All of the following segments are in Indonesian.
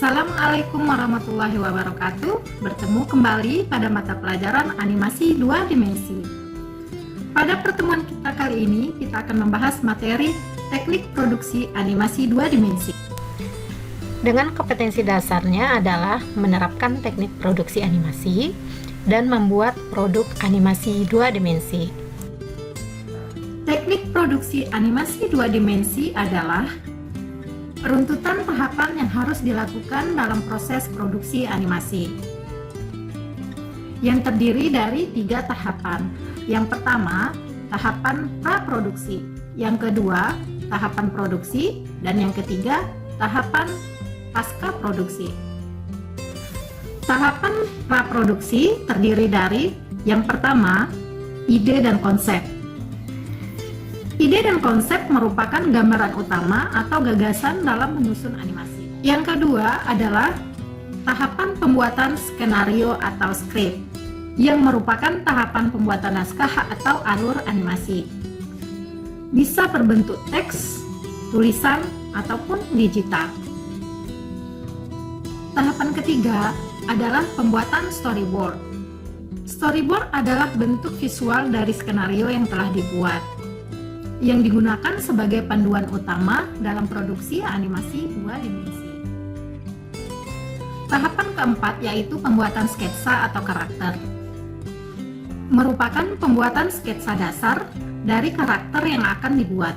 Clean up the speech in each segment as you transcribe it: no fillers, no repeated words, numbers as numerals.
Assalamualaikum warahmatullahi wabarakatuh. Bertemu kembali pada mata pelajaran animasi 2 dimensi. Pada pertemuan kita kali ini, kita akan membahas materi teknik produksi animasi 2 dimensi. Dengan kompetensi dasarnya adalah menerapkan teknik produksi animasi dan membuat produk animasi 2 dimensi. Teknik produksi animasi 2 dimensi adalah runtutan tahapan yang harus dilakukan dalam proses produksi animasi, yang terdiri dari 3 tahapan. Yang pertama, tahapan praproduksi. Yang kedua, tahapan produksi. Dan yang ketiga, tahapan pasca produksi. Tahapan praproduksi terdiri dari yang pertama, ide dan konsep. Ide dan konsep merupakan gambaran utama atau gagasan dalam menyusun animasi. Yang kedua adalah tahapan pembuatan skenario atau skrip, yang merupakan tahapan pembuatan naskah atau alur animasi. Bisa berbentuk teks, tulisan, ataupun digital. Tahapan ketiga adalah pembuatan storyboard. Storyboard adalah bentuk visual dari skenario yang telah dibuat, yang digunakan sebagai panduan utama dalam produksi animasi 2 dimensi. Tahapan keempat yaitu pembuatan sketsa atau karakter. Merupakan pembuatan sketsa dasar dari karakter yang akan dibuat.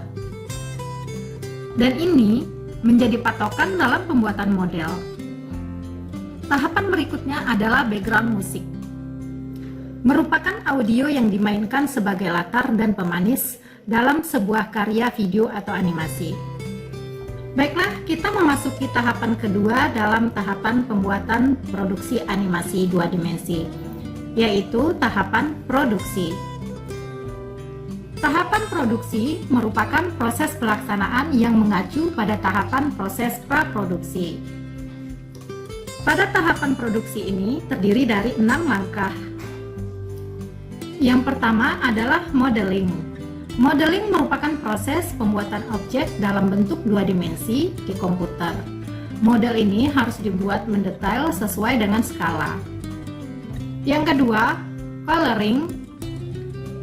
Dan ini menjadi patokan dalam pembuatan model. Tahapan berikutnya adalah background musik. Merupakan audio yang dimainkan sebagai latar dan pemanis dalam sebuah karya video atau animasi. Baiklah, kita memasuki tahapan kedua dalam tahapan pembuatan produksi animasi 2 dimensi, yaitu tahapan produksi. Tahapan produksi merupakan proses pelaksanaan yang mengacu pada tahapan proses praproduksi. Pada tahapan produksi ini terdiri dari 6 langkah. Yang pertama adalah modeling. Modeling merupakan proses pembuatan objek dalam bentuk 2 dimensi di komputer. Model ini harus dibuat mendetail sesuai dengan skala. Yang kedua, coloring.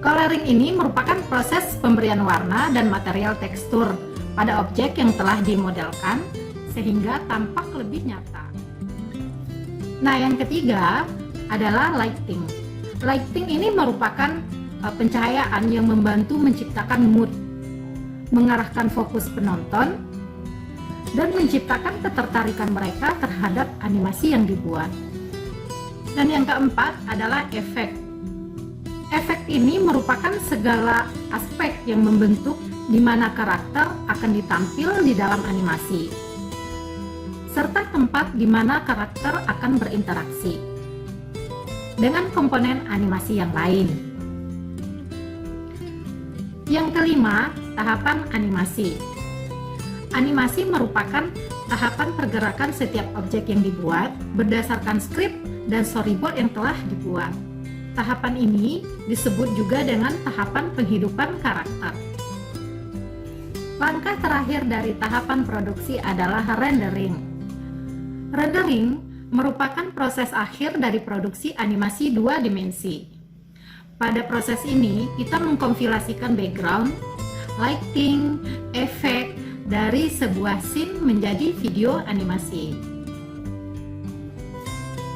Coloring ini merupakan proses pemberian warna dan material tekstur pada objek yang telah dimodelkan sehingga tampak lebih nyata. Nah, yang ketiga adalah lighting. Lighting ini merupakan pencahayaan yang membantu menciptakan mood, mengarahkan fokus penonton, dan menciptakan ketertarikan mereka terhadap animasi yang dibuat. Dan yang keempat adalah efek. Efek ini merupakan segala aspek yang membentuk di mana karakter akan ditampil di dalam animasi, serta tempat di mana karakter akan berinteraksi dengan komponen animasi yang lain. Yang kelima, tahapan animasi. Animasi merupakan tahapan pergerakan setiap objek yang dibuat berdasarkan skrip dan storyboard yang telah dibuat. Tahapan ini disebut juga dengan tahapan penghidupan karakter. Langkah terakhir dari tahapan produksi adalah rendering. Rendering merupakan proses akhir dari produksi animasi 2 dimensi. Pada proses ini, kita mengkompilasikan background, lighting, efek dari sebuah scene menjadi video animasi.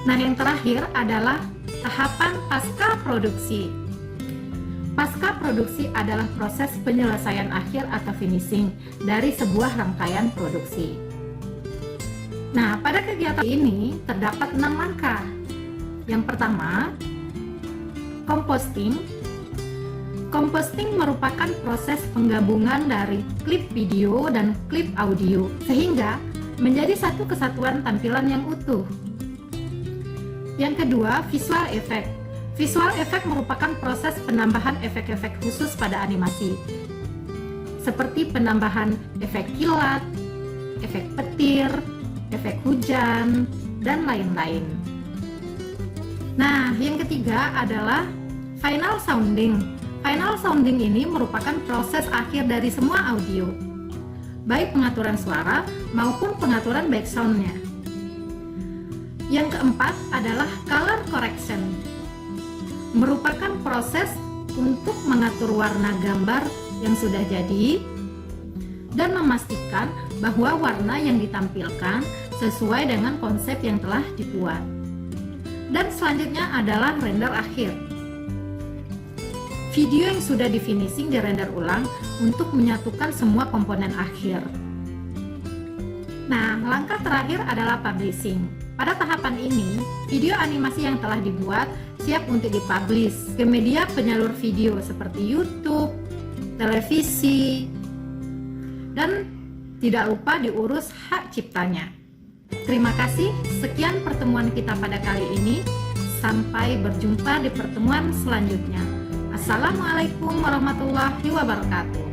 Nah, yang terakhir adalah tahapan pasca produksi. Pasca produksi adalah proses penyelesaian akhir atau finishing dari sebuah rangkaian produksi. Nah, pada kegiatan ini terdapat 6 langkah. Yang pertama, composting. Composting merupakan proses penggabungan dari klip video dan klip audio sehingga menjadi satu kesatuan tampilan yang utuh. Yang kedua, visual effect. Visual effect merupakan proses penambahan efek-efek khusus pada animasi, seperti penambahan efek kilat, efek petir, efek hujan, dan lain-lain. Nah, yang ketiga adalah final sounding. Final sounding ini merupakan proses akhir dari semua audio, baik pengaturan suara maupun pengaturan background-nya. Yang keempat adalah color correction, merupakan proses untuk mengatur warna gambar yang sudah jadi dan memastikan bahwa warna yang ditampilkan sesuai dengan konsep yang telah dibuat. Dan selanjutnya adalah render akhir. Video yang sudah di finishing di render ulang untuk menyatukan semua komponen akhir. Nah, langkah terakhir adalah publishing. Pada tahapan ini, video animasi yang telah dibuat siap untuk dipublish ke media penyalur video seperti YouTube, televisi, dan tidak lupa diurus hak ciptanya. Terima kasih, sekian pertemuan kita pada kali ini. Sampai berjumpa di pertemuan selanjutnya. Assalamualaikum warahmatullahi wabarakatuh.